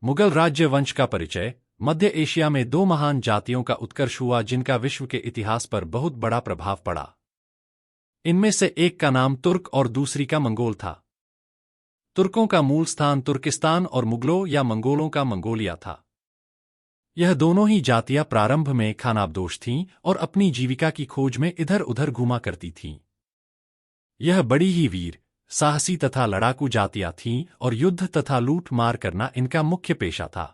मुगल राज्य वंश का परिचय। मध्य एशिया में दो महान जातियों का उत्कर्ष हुआ जिनका विश्व के इतिहास पर बहुत बड़ा प्रभाव पड़ा। इनमें से एक का नाम तुर्क और दूसरी का मंगोल था। तुर्कों का मूल स्थान तुर्किस्तान और मुगलों या मंगोलों का मंगोलिया था। यह दोनों ही जातियां प्रारंभ में खानाबदोश थीं और अपनी जीविका की खोज में इधर उधर घूमा करती थीं। यह बड़ी ही वीर, साहसी तथा लड़ाकू जातियां थीं और युद्ध तथा लूट मार करना इनका मुख्य पेशा था।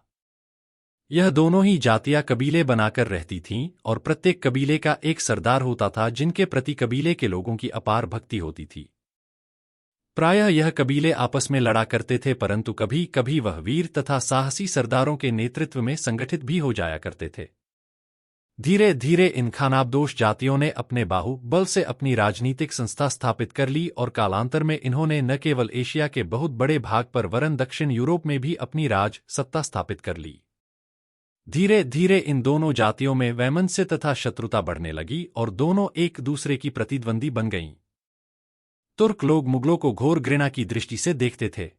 यह दोनों ही जातियां कबीले बनाकर रहती थीं और प्रत्येक कबीले का एक सरदार होता था जिनके प्रति कबीले के लोगों की अपार भक्ति होती थी। प्रायः यह कबीले आपस में लड़ा करते थे, परंतु कभी कभी वह वीर तथा साहसी सरदारों के नेतृत्व में संगठित भी हो जाया करते थे। धीरे धीरे इन खानाबदोश जातियों ने अपने बाहुबल से अपनी राजनीतिक संस्था स्थापित कर ली और कालांतर में इन्होंने न केवल एशिया के बहुत बड़े भाग पर वरन दक्षिण यूरोप में भी अपनी राज सत्ता स्थापित कर ली। धीरे धीरे इन दोनों जातियों में वैमनस्य तथा शत्रुता बढ़ने लगी और दोनों एक दूसरे की प्रतिद्वंदी बन गईं। तुर्क लोग मुगलों को घोर घृणा की दृष्टि से देखते थे।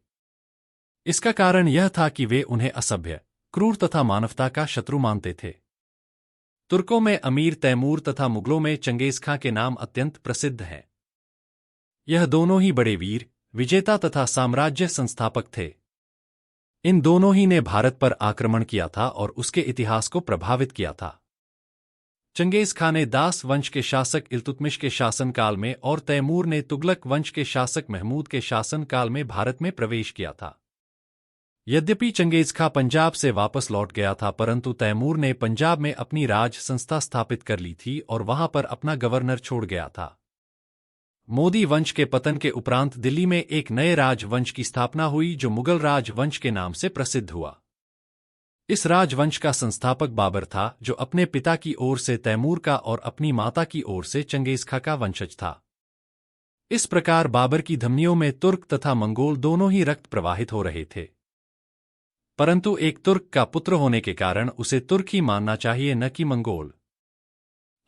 इसका कारण यह था कि वे उन्हें असभ्य, क्रूर तथा मानवता का शत्रु मानते थे। तुर्कों में अमीर तैमूर तथा मुगलों में चंगेज खां के नाम अत्यंत प्रसिद्ध हैं। यह दोनों ही बड़े वीर, विजेता तथा साम्राज्य संस्थापक थे। इन दोनों ही ने भारत पर आक्रमण किया था और उसके इतिहास को प्रभावित किया था। चंगेज खां ने दास वंश के शासक इल्तुतमिश के शासनकाल में और तैमूर ने तुगलक वंश के शासक महमूद के शासनकाल में भारत में प्रवेश किया था। यद्यपि चंगेज खां पंजाब से वापस लौट गया था, परंतु तैमूर ने पंजाब में अपनी राज संस्था स्थापित कर ली थी और वहां पर अपना गवर्नर छोड़ गया था। मोदी वंश के पतन के उपरांत दिल्ली में एक नए राजवंश की स्थापना हुई जो मुगल राजवंश के नाम से प्रसिद्ध हुआ। इस राजवंश का संस्थापक बाबर था, जो अपने पिता की ओर से तैमूर का और अपनी माता की ओर से चंगेज खां का वंशज था। इस प्रकार बाबर की धमनियों में तुर्क तथा मंगोल दोनों ही रक्त प्रवाहित हो रहे थे, परंतु एक तुर्क का पुत्र होने के कारण उसे तुर्क ही मानना चाहिए, न कि मंगोल।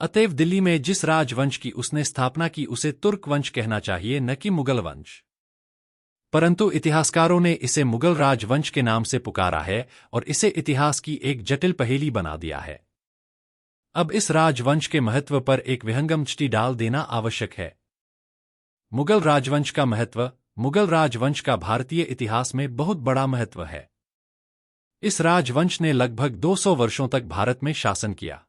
अतएव दिल्ली में जिस राजवंश की उसने स्थापना की उसे तुर्क वंश कहना चाहिए, न कि मुगल वंश। परंतु इतिहासकारों ने इसे मुगल राजवंश के नाम से पुकारा है और इसे इतिहास की एक जटिल पहेली बना दिया है। अब इस राजवंश के महत्व पर एक विहंगम दृष्टि डाल देना आवश्यक है। मुगल राजवंश का महत्व। मुगल राजवंश का भारतीय इतिहास में बहुत बड़ा महत्व है। इस राजवंश ने लगभग 200 वर्षों तक भारत में शासन किया।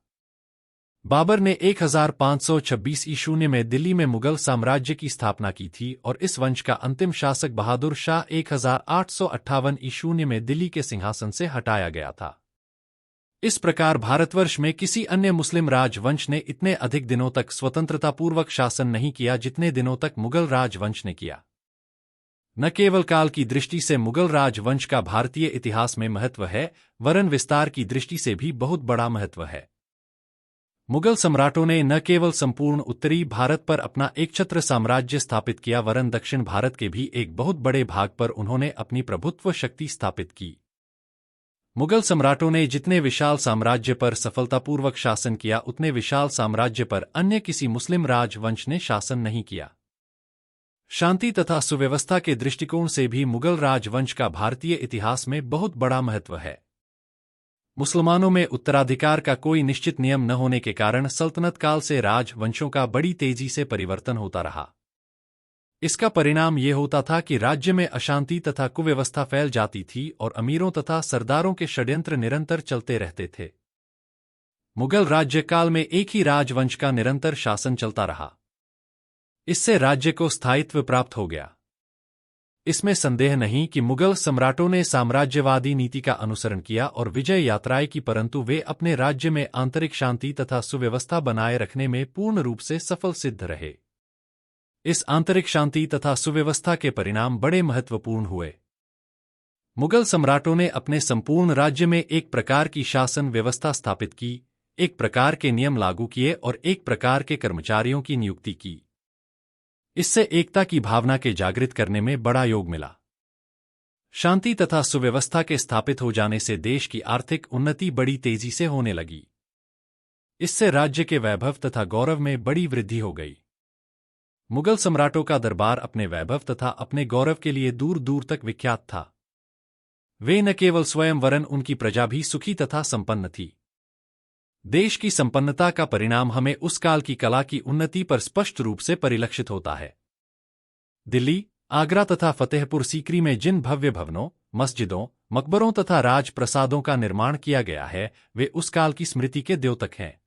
बाबर ने 1526 ईस्वी में दिल्ली में मुगल साम्राज्य की स्थापना की थी और इस वंश का अंतिम शासक बहादुर शाह 1858 ईस्वी में दिल्ली के सिंहासन से हटाया गया था। इस प्रकार भारतवर्ष में किसी अन्य मुस्लिम राजवंश ने इतने अधिक दिनों तक स्वतंत्रतापूर्वक शासन नहीं किया जितने दिनों तक मुगल राजवंश ने किया। न केवल काल की दृष्टि से मुगल राजवंश का भारतीय इतिहास में महत्व है, वरन विस्तार की दृष्टि से भी बहुत बड़ा महत्व है। मुगल सम्राटों ने न केवल संपूर्ण उत्तरी भारत पर अपना एकछत्र साम्राज्य स्थापित किया, वरन दक्षिण भारत के भी एक बहुत बड़े भाग पर उन्होंने अपनी प्रभुत्व शक्ति स्थापित की। मुगल सम्राटों ने जितने विशाल साम्राज्य पर सफलतापूर्वक शासन किया, उतने विशाल साम्राज्य पर अन्य किसी मुस्लिम राजवंश ने शासन नहीं किया। शांति तथा सुव्यवस्था के दृष्टिकोण से भी मुगल राजवंश का भारतीय इतिहास में बहुत बड़ा महत्व है। मुसलमानों में उत्तराधिकार का कोई निश्चित नियम न होने के कारण सल्तनत काल से राजवंशों का बड़ी तेजी से परिवर्तन होता रहा। इसका परिणाम ये होता था कि राज्य में अशांति तथा कुव्यवस्था फैल जाती थी और अमीरों तथा सरदारों के षड्यंत्र निरंतर चलते रहते थे। मुगल राज्यकाल में एक ही राजवंश का निरंतर शासन चलता रहा। इससे राज्य को स्थायित्व प्राप्त हो गया। इसमें संदेह नहीं कि मुगल सम्राटों ने साम्राज्यवादी नीति का अनुसरण किया और विजय यात्राएं की, परंतु वे अपने राज्य में आंतरिक शांति तथा सुव्यवस्था बनाए रखने में पूर्ण रूप से सफल सिद्ध रहे। इस आंतरिक शांति तथा सुव्यवस्था के परिणाम बड़े महत्वपूर्ण हुए। मुगल सम्राटों ने अपने संपूर्ण राज्य में एक प्रकार की शासन व्यवस्था स्थापित की, एक प्रकार के नियम लागू किए और एक प्रकार के कर्मचारियों की नियुक्ति की। इससे एकता की भावना के जागृत करने में बड़ा योग मिला। शांति तथा सुव्यवस्था के स्थापित हो जाने से देश की आर्थिक उन्नति बड़ी तेजी से होने लगी। इससे राज्य के वैभव तथा गौरव में बड़ी वृद्धि हो गई। मुगल सम्राटों का दरबार अपने वैभव तथा अपने गौरव के लिए दूर दूर तक विख्यात था। वे न केवल स्वयं वरन उनकी प्रजा भी सुखी तथा संपन्न थी। देश की संपन्नता का परिणाम हमें उस काल की कला की उन्नति पर स्पष्ट रूप से परिलक्षित होता है। दिल्ली, आगरा तथा फतेहपुर सीकरी में जिन भव्य भवनों, मस्जिदों, मकबरों तथा राजप्रसादों का निर्माण किया गया है, वे उस काल की स्मृति के द्योतक हैं।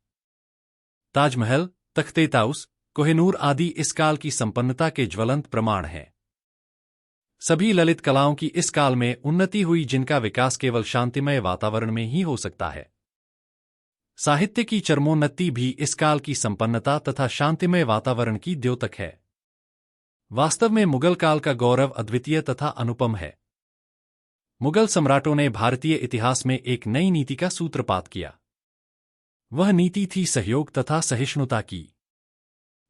ताजमहल, तख्ते ताउस, कोहिनूर आदि इस काल की संपन्नता के ज्वलंत प्रमाण हैं। सभी ललित कलाओं की इस काल में उन्नति हुई, जिनका विकास केवल शांतिमय वातावरण में ही हो सकता है। साहित्य की चरमोन्नति भी इस काल की संपन्नता तथा शांतिमय वातावरण की द्योतक है। वास्तव में मुगल काल का गौरव अद्वितीय तथा अनुपम है। मुगल सम्राटों ने भारतीय इतिहास में एक नई नीति का सूत्रपात किया। वह नीति थी सहयोग तथा सहिष्णुता की।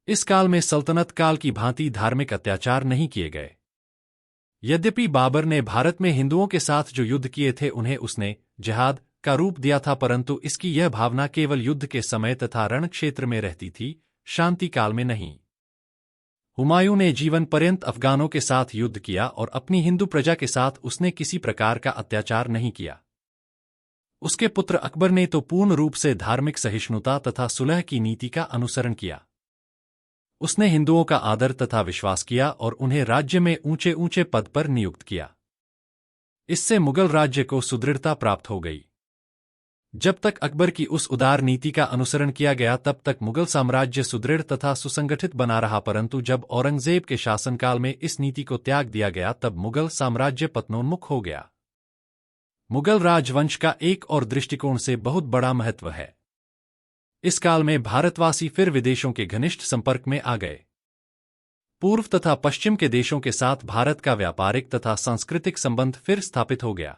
इस काल में सल्तनत काल की भांति धार्मिक अत्याचार नहीं किए गए। यद्यपि बाबर ने भारत में हिंदुओं के साथ जो युद्ध किए थे उन्हें उसने जिहाद का रूप दिया था, परंतु इसकी यह भावना केवल युद्ध के समय तथा रण क्षेत्र में रहती थी, शांति काल में नहीं। हुमायूं ने जीवन पर्यंत अफगानों के साथ युद्ध किया और अपनी हिंदू प्रजा के साथ उसने किसी प्रकार का अत्याचार नहीं किया। उसके पुत्र अकबर ने तो पूर्ण रूप से धार्मिक सहिष्णुता तथा सुलह की नीति का अनुसरण किया। उसने हिंदुओं का आदर तथा विश्वास किया और उन्हें राज्य में ऊंचे ऊंचे पद पर नियुक्त किया। इससे मुगल राज्य को सुदृढ़ता प्राप्त हो गई। जब तक अकबर की उस उदार नीति का अनुसरण किया गया तब तक मुगल साम्राज्य सुदृढ़ तथा सुसंगठित बना रहा, परंतु जब औरंगजेब के शासनकाल में इस नीति को त्याग दिया गया तब मुगल साम्राज्य पतनोन्मुख हो गया। मुगल राजवंश का एक और दृष्टिकोण से बहुत बड़ा महत्व है। इस काल में भारतवासी फिर विदेशों के घनिष्ठ संपर्क में आ गए। पूर्व तथा पश्चिम के देशों के साथ भारत का व्यापारिक तथा सांस्कृतिक संबंध फिर स्थापित हो गया।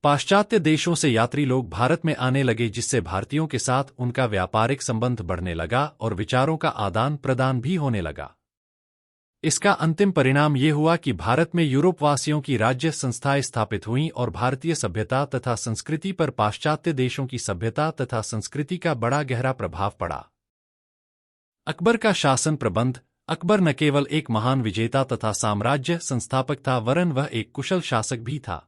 पाश्चात्य देशों से यात्री लोग भारत में आने लगे, जिससे भारतीयों के साथ उनका व्यापारिक संबंध बढ़ने लगा और विचारों का आदान प्रदान भी होने लगा। इसका अंतिम परिणाम ये हुआ कि भारत में यूरोपवासियों की राज्य संस्थाएं स्थापित हुईं और भारतीय सभ्यता तथा संस्कृति पर पाश्चात्य देशों की सभ्यता तथा संस्कृति का बड़ा गहरा प्रभाव पड़ा। अकबर का शासन प्रबंध। अकबर न केवल एक महान विजेता तथा साम्राज्य संस्थापक था, वरन वह एक कुशल शासक भी था।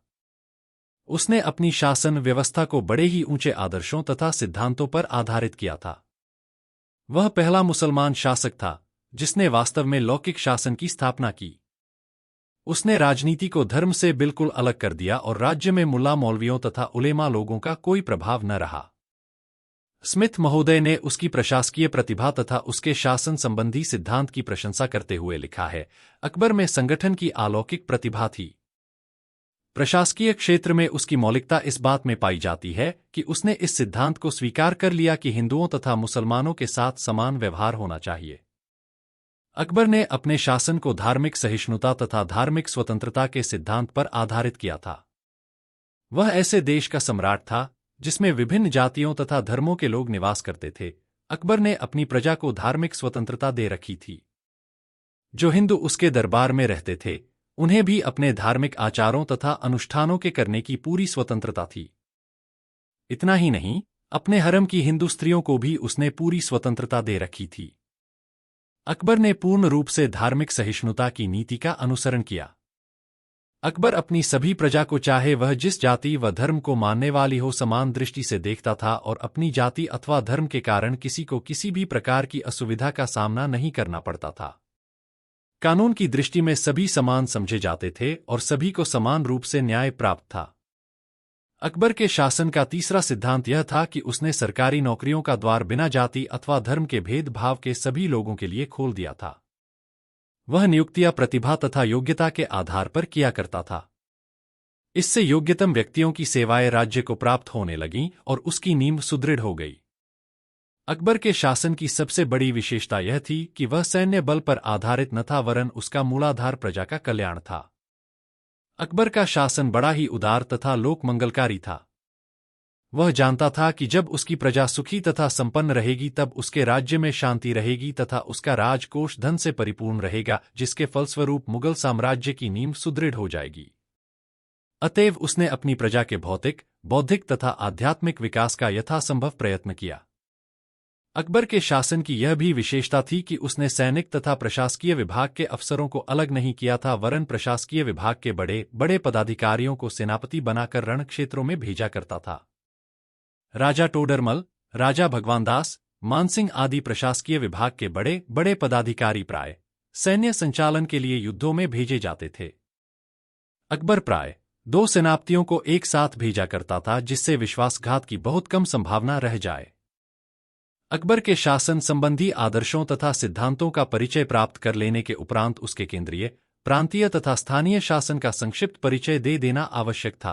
उसने अपनी शासन व्यवस्था को बड़े ही ऊंचे आदर्शों तथा सिद्धांतों पर आधारित किया था। वह पहला मुसलमान शासक था जिसने वास्तव में लौकिक शासन की स्थापना की। उसने राजनीति को धर्म से बिल्कुल अलग कर दिया और राज्य में मुल्ला मौलवियों तथा उलेमा लोगों का कोई प्रभाव न रहा। स्मिथ महोदय ने उसकी प्रशासकीय प्रतिभा तथा उसके शासन संबंधी सिद्धांत की प्रशंसा करते हुए लिखा है, अकबर में संगठन की अलौकिक प्रतिभा थी। प्रशासकीय क्षेत्र में उसकी मौलिकता इस बात में पाई जाती है कि उसने इस सिद्धांत को स्वीकार कर लिया कि हिंदुओं तथा मुसलमानों के साथ समान व्यवहार होना चाहिए। अकबर ने अपने शासन को धार्मिक सहिष्णुता तथा धार्मिक स्वतंत्रता के सिद्धांत पर आधारित किया था। वह ऐसे देश का सम्राट था जिसमें विभिन्न जातियों तथा धर्मों के लोग निवास करते थे। अकबर ने अपनी प्रजा को धार्मिक स्वतंत्रता दे रखी थी। जो हिंदू उसके दरबार में रहते थे उन्हें भी अपने धार्मिक आचारों तथा अनुष्ठानों के करने की पूरी स्वतंत्रता थी। इतना ही नहीं, अपने हरम की हिंदू स्त्रियों को भी उसने पूरी स्वतंत्रता दे रखी थी। अकबर ने पूर्ण रूप से धार्मिक सहिष्णुता की नीति का अनुसरण किया। अकबर अपनी सभी प्रजा को, चाहे वह जिस जाति व धर्म को मानने वाली हो, समान दृष्टि से देखता था और अपनी जाति अथवा धर्म के कारण किसी को किसी भी प्रकार की असुविधा का सामना नहीं करना पड़ता था। कानून की दृष्टि में सभी समान समझे जाते थे और सभी को समान रूप से न्याय प्राप्त था। अकबर के शासन का तीसरा सिद्धांत यह था कि उसने सरकारी नौकरियों का द्वार बिना जाति अथवा धर्म के भेदभाव के सभी लोगों के लिए खोल दिया था। वह नियुक्तियां प्रतिभा तथा योग्यता के आधार पर किया करता था। इससे योग्यतम व्यक्तियों की सेवाएं राज्य को प्राप्त होने लगीं और उसकी नींव सुदृढ़ हो गई। अकबर के शासन की सबसे बड़ी विशेषता यह थी कि वह सैन्य बल पर आधारित न था, वरन उसका मूलाधार प्रजा का कल्याण था। अकबर का शासन बड़ा ही उदार तथा लोक मंगलकारी था। वह जानता था कि जब उसकी प्रजा सुखी तथा संपन्न रहेगी तब उसके राज्य में शांति रहेगी तथा उसका राजकोष धन से परिपूर्ण रहेगा, जिसके फलस्वरूप मुगल साम्राज्य की नींव सुदृढ़ हो जाएगी। अतएव उसने अपनी प्रजा के भौतिक, बौद्धिक तथा आध्यात्मिक विकास का यथासंभव प्रयत्न किया। अकबर के शासन की यह भी विशेषता थी कि उसने सैनिक तथा प्रशासकीय विभाग के अफसरों को अलग नहीं किया था, वरन प्रशासकीय विभाग के बड़े बड़े पदाधिकारियों को सेनापति बनाकर रण क्षेत्रों में भेजा करता था। राजा टोडरमल, राजा भगवानदास, मानसिंह आदि प्रशासकीय विभाग के बड़े बड़े पदाधिकारी प्राय सैन्य संचालन के लिए युद्धों में भेजे जाते थे। अकबर प्राय 2 सेनापतियों को एक साथ भेजा करता था, जिससे विश्वासघात की बहुत कम संभावना रह जाए। अकबर के शासन संबंधी आदर्शों तथा सिद्धांतों का परिचय प्राप्त कर लेने के उपरांत उसके केंद्रीय, प्रांतीय तथा स्थानीय शासन का संक्षिप्त परिचय दे देना आवश्यक था।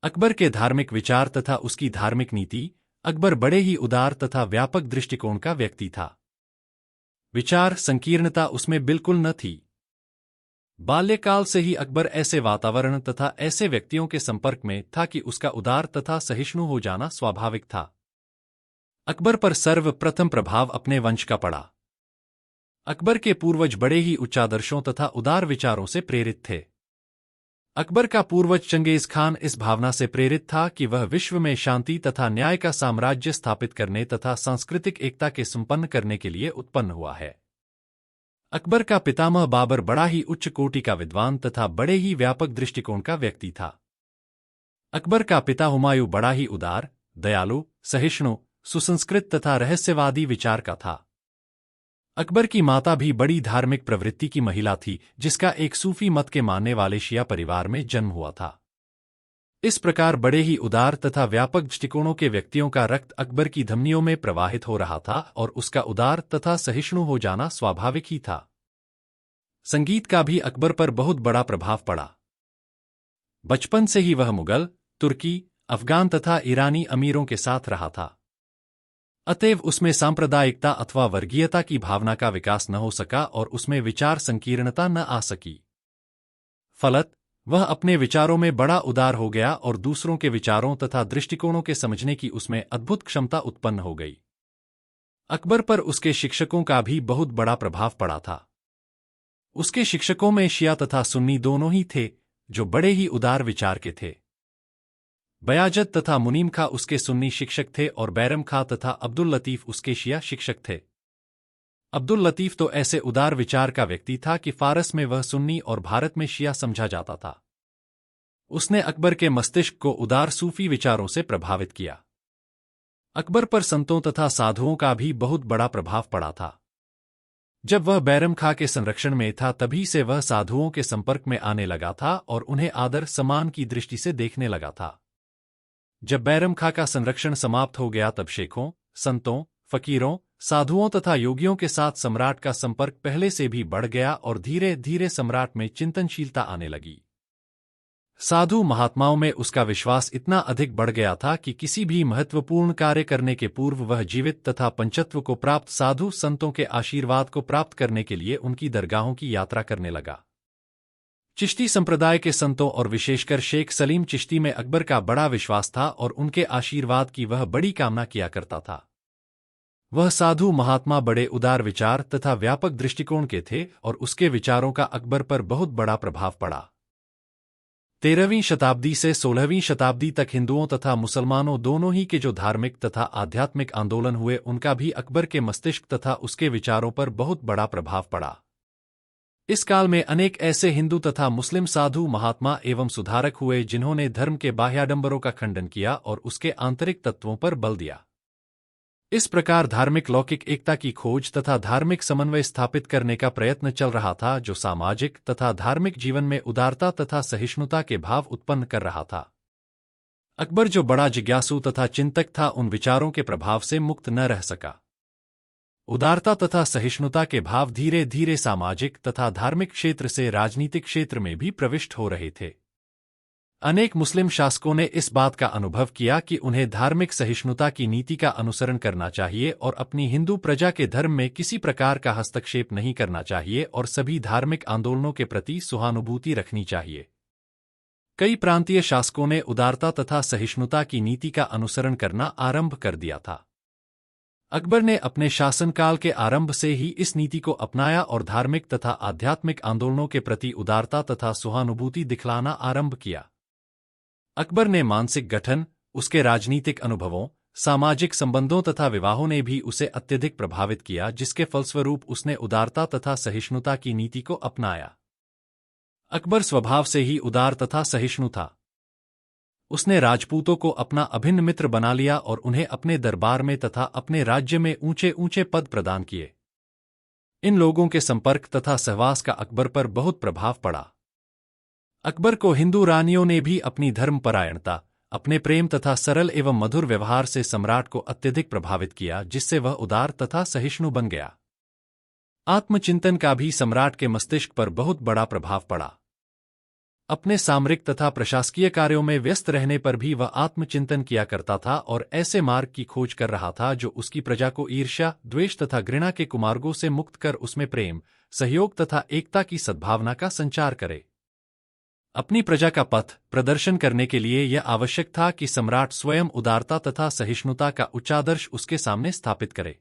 अकबर के धार्मिक विचार तथा उसकी धार्मिक नीति। अकबर बड़े ही उदार तथा व्यापक दृष्टिकोण का व्यक्ति था। विचार संकीर्णता उसमें बिल्कुल न थी। बाल्यकाल से ही अकबर ऐसे वातावरण तथा ऐसे व्यक्तियों के संपर्क में था कि उसका उदार तथा सहिष्णु हो जाना स्वाभाविक था। अकबर पर सर्वप्रथम प्रभाव अपने वंश का पड़ा। अकबर के पूर्वज बड़े ही उच्चादर्शों तथा उदार विचारों से प्रेरित थे। अकबर का पूर्वज चंगेज खान इस भावना से प्रेरित था कि वह विश्व में शांति तथा न्याय का साम्राज्य स्थापित करने तथा सांस्कृतिक एकता के संपन्न करने के लिए उत्पन्न हुआ है। अकबर का पितामह बाबर बड़ा ही उच्च कोटि का विद्वान तथा बड़े ही व्यापक दृष्टिकोण का व्यक्ति था। अकबर का पिता हुमायूं बड़ा ही उदार, दयालु, सहिष्णु, सुसंस्कृत तथा रहस्यवादी विचार का था। अकबर की माता भी बड़ी धार्मिक प्रवृत्ति की महिला थी, जिसका एक सूफी मत के मानने वाले शिया परिवार में जन्म हुआ था। इस प्रकार बड़े ही उदार तथा व्यापक दृष्टिकोणों के व्यक्तियों का रक्त अकबर की धमनियों में प्रवाहित हो रहा था और उसका उदार तथा सहिष्णु हो जाना स्वाभाविक ही था। संगीत का भी अकबर पर बहुत बड़ा प्रभाव पड़ा। बचपन से ही वह मुगल, तुर्की, अफगान तथा ईरानी अमीरों के साथ रहा था। अतएव उसमें सांप्रदायिकता अथवा वर्गीयता की भावना का विकास न हो सका और उसमें विचार संकीर्णता न आ सकी। फलत वह अपने विचारों में बड़ा उदार हो गया और दूसरों के विचारों तथा दृष्टिकोणों के समझने की उसमें अद्भुत क्षमता उत्पन्न हो गई। अकबर पर उसके शिक्षकों का भी बहुत बड़ा प्रभाव पड़ा था। उसके शिक्षकों में शिया तथा सुन्नी दोनों ही थे, जो बड़े ही उदार विचार के थे। बयाजत तथा मुनीम खां उसके सुन्नी शिक्षक थे और बैरम खां तथा अब्दुल लतीफ उसके शिया शिक्षक थे। अब्दुल लतीफ तो ऐसे उदार विचार का व्यक्ति था कि फारस में वह सुन्नी और भारत में शिया समझा जाता था। उसने अकबर के मस्तिष्क को उदार सूफी विचारों से प्रभावित किया। अकबर पर संतों तथा साधुओं का भी बहुत बड़ा प्रभाव पड़ा था। जब वह बैरम खां के संरक्षण में था तभी से वह साधुओं के संपर्क में आने लगा था और उन्हें आदर सम्मान की दृष्टि से देखने लगा था। जब बैरम खां का संरक्षण समाप्त हो गया तब शेखों, संतों, फकीरों, साधुओं तथा योगियों के साथ सम्राट का संपर्क पहले से भी बढ़ गया और धीरे धीरे सम्राट में चिंतनशीलता आने लगी। साधु महात्माओं में उसका विश्वास इतना अधिक बढ़ गया था कि किसी भी महत्वपूर्ण कार्य करने के पूर्व वह जीवित तथा पंचत्व को प्राप्त साधु संतों के आशीर्वाद को प्राप्त करने के लिए उनकी दरगाहों की यात्रा करने लगा। चिश्ती संप्रदाय के संतों और विशेषकर शेख सलीम चिश्ती में अकबर का बड़ा विश्वास था और उनके आशीर्वाद की वह बड़ी कामना किया करता था। वह साधु महात्मा बड़े उदार विचार तथा व्यापक दृष्टिकोण के थे और उसके विचारों का अकबर पर बहुत बड़ा प्रभाव पड़ा। 13वीं शताब्दी से 16वीं शताब्दी तक हिंदुओं तथा मुसलमानों दोनों ही के जो धार्मिक तथा आध्यात्मिक आंदोलन हुए उनका भी अकबर के मस्तिष्क तथा उसके विचारों पर बहुत बड़ा प्रभाव पड़ा। इस काल में अनेक ऐसे हिंदू तथा मुस्लिम साधु महात्मा एवं सुधारक हुए जिन्होंने धर्म के बाह्याडंबरों का खंडन किया और उसके आंतरिक तत्वों पर बल दिया। इस प्रकार धार्मिक लौकिक एकता की खोज तथा धार्मिक समन्वय स्थापित करने का प्रयत्न चल रहा था, जो सामाजिक तथा धार्मिक जीवन में उदारता तथा सहिष्णुता के भाव उत्पन्न कर रहा था। अकबर जो बड़ा जिज्ञासु तथा चिंतक था, उन विचारों के प्रभाव से मुक्त न रह सका। उदारता तथा सहिष्णुता के भाव धीरे धीरे सामाजिक तथा धार्मिक क्षेत्र से राजनीतिक क्षेत्र में भी प्रविष्ट हो रहे थे। अनेक मुस्लिम शासकों ने इस बात का अनुभव किया कि उन्हें धार्मिक सहिष्णुता की नीति का अनुसरण करना चाहिए और अपनी हिंदू प्रजा के धर्म में किसी प्रकार का हस्तक्षेप नहीं करना चाहिए और सभी धार्मिक आंदोलनों के प्रति सहानुभूति रखनी चाहिए। कई प्रांतीय शासकों ने उदारता तथा सहिष्णुता की नीति का अनुसरण करना आरंभ कर दिया था। अकबर ने अपने शासनकाल के आरंभ से ही इस नीति को अपनाया और धार्मिक तथा आध्यात्मिक आंदोलनों के प्रति उदारता तथा सहानुभूति दिखलाना आरंभ किया। अकबर ने मानसिक गठन, उसके राजनीतिक अनुभवों, सामाजिक संबंधों तथा विवाहों ने भी उसे अत्यधिक प्रभावित किया, जिसके फलस्वरूप उसने उदारता तथा सहिष्णुता की नीति को अपनाया। अकबर स्वभाव से ही उदार तथा सहिष्णु था। उसने राजपूतों को अपना अभिन्न मित्र बना लिया और उन्हें अपने दरबार में तथा अपने राज्य में ऊंचे ऊंचे पद प्रदान किए। इन लोगों के संपर्क तथा सहवास का अकबर पर बहुत प्रभाव पड़ा। अकबर को हिंदू रानियों ने भी अपनी धर्मपरायणता, अपने प्रेम तथा सरल एवं मधुर व्यवहार से सम्राट को अत्यधिक प्रभावित किया, जिससे वह उदार तथा सहिष्णु बन गया। आत्मचिंतन का भी सम्राट के मस्तिष्क पर बहुत बड़ा प्रभाव पड़ा। अपने सामरिक तथा प्रशासकीय कार्यों में व्यस्त रहने पर भी वह आत्मचिंतन किया करता था और ऐसे मार्ग की खोज कर रहा था जो उसकी प्रजा को ईर्ष्या, द्वेष तथा घृणा के कुमार्गों से मुक्त कर उसमें प्रेम, सहयोग तथा एकता की सद्भावना का संचार करे। अपनी प्रजा का पथ प्रदर्शन करने के लिए यह आवश्यक था कि सम्राट स्वयं उदारता तथा सहिष्णुता का उच्चादर्श उसके सामने स्थापित करे।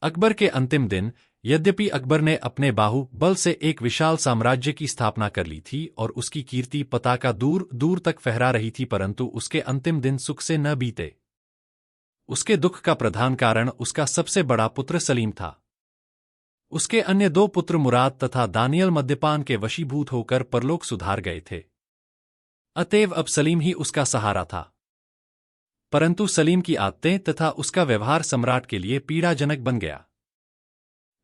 अकबर के अंतिम दिन, यद्यपि अकबर ने अपने बाहुबल से एक विशाल साम्राज्य की स्थापना कर ली थी और उसकी कीर्ति पताका दूर दूर तक फहरा रही थी, परंतु उसके अंतिम दिन सुख से न बीते। उसके दुख का प्रधान कारण उसका सबसे बड़ा पुत्र सलीम था। उसके अन्य दो पुत्र मुराद तथा दानियल मद्यपान के वशीभूत होकर परलोक सुधार गए थे। अतएव अब सलीम ही उसका सहारा था। परंतु सलीम की आदतें तथा उसका व्यवहार सम्राट के लिए पीड़ाजनक बन गया।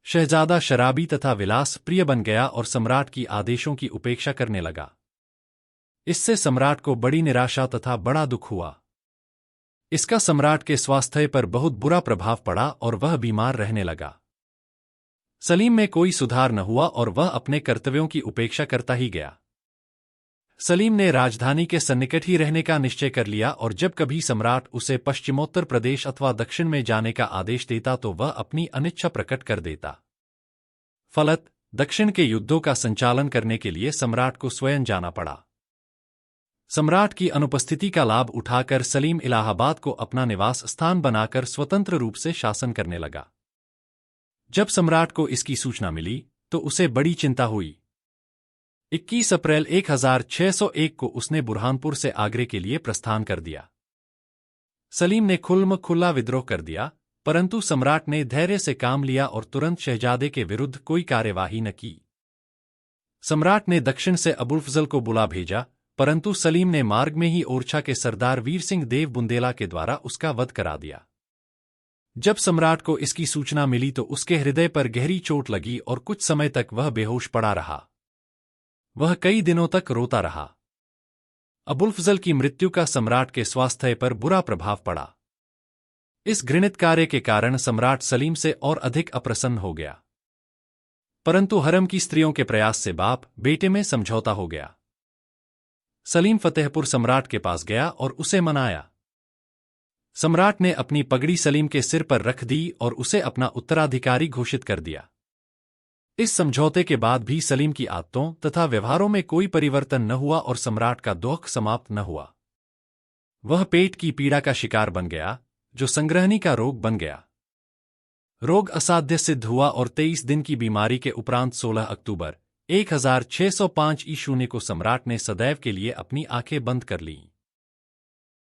शहजादा शराबी तथा विलास प्रिय बन गया और सम्राट की आदेशों की उपेक्षा करने लगा। इससे सम्राट को बड़ी निराशा तथा बड़ा दुख हुआ। इसका सम्राट के स्वास्थ्य पर बहुत बुरा प्रभाव पड़ा और वह बीमार रहने लगा। सलीम में कोई सुधार न हुआ और वह अपने कर्तव्यों की उपेक्षा करता ही गया। सलीम ने राजधानी के सन्निकट ही रहने का निश्चय कर लिया और जब कभी सम्राट उसे पश्चिमोत्तर प्रदेश अथवा दक्षिण में जाने का आदेश देता तो वह अपनी अनिच्छा प्रकट कर देता। फलत दक्षिण के युद्धों का संचालन करने के लिए सम्राट को स्वयं जाना पड़ा। सम्राट की अनुपस्थिति का लाभ उठाकर सलीम इलाहाबाद को अपना निवास स्थान बनाकर स्वतंत्र रूप से शासन करने लगा। जब सम्राट को इसकी सूचना मिली तो उसे बड़ी चिंता हुई। 21 अप्रैल 1601 को उसने बुरहानपुर से आगरे के लिए प्रस्थान कर दिया। सलीम ने खुल्म-खुल्ला विद्रोह कर दिया, परंतु सम्राट ने धैर्य से काम लिया और तुरंत शहजादे के विरुद्ध कोई कार्यवाही न की। सम्राट ने दक्षिण से अबुल-फजल को बुला भेजा, परंतु सलीम ने मार्ग में ही ओरछा के सरदार वीर सिंह देव बुंदेला के द्वारा उसका वध करा दिया। जब सम्राट को इसकी सूचना मिली तो उसके हृदय पर गहरी चोट लगी और कुछ समय तक वह बेहोश पड़ा रहा। वह कई दिनों तक रोता रहा। अबुल-फजल की मृत्यु का सम्राट के स्वास्थ्य पर बुरा प्रभाव पड़ा। इस घृणित कार्य के कारण सम्राट सलीम से और अधिक अप्रसन्न हो गया। परंतु हरम की स्त्रियों के प्रयास से बाप बेटे में समझौता हो गया। सलीम फतेहपुर सम्राट के पास गया और उसे मनाया। सम्राट ने अपनी पगड़ी सलीम के सिर पर रख दी और उसे अपना उत्तराधिकारी घोषित कर दिया। इस समझौते के बाद भी सलीम की आदतों तथा व्यवहारों में कोई परिवर्तन न हुआ और सम्राट का दुख समाप्त न हुआ। वह पेट की पीड़ा का शिकार बन गया, जो संग्रहणी का रोग बन गया। रोग असाध्य सिद्ध हुआ और 23 दिन की बीमारी के उपरांत 16 अक्टूबर 1605 ईस्वी को सम्राट ने सदैव के लिए अपनी आंखें बंद कर लीं।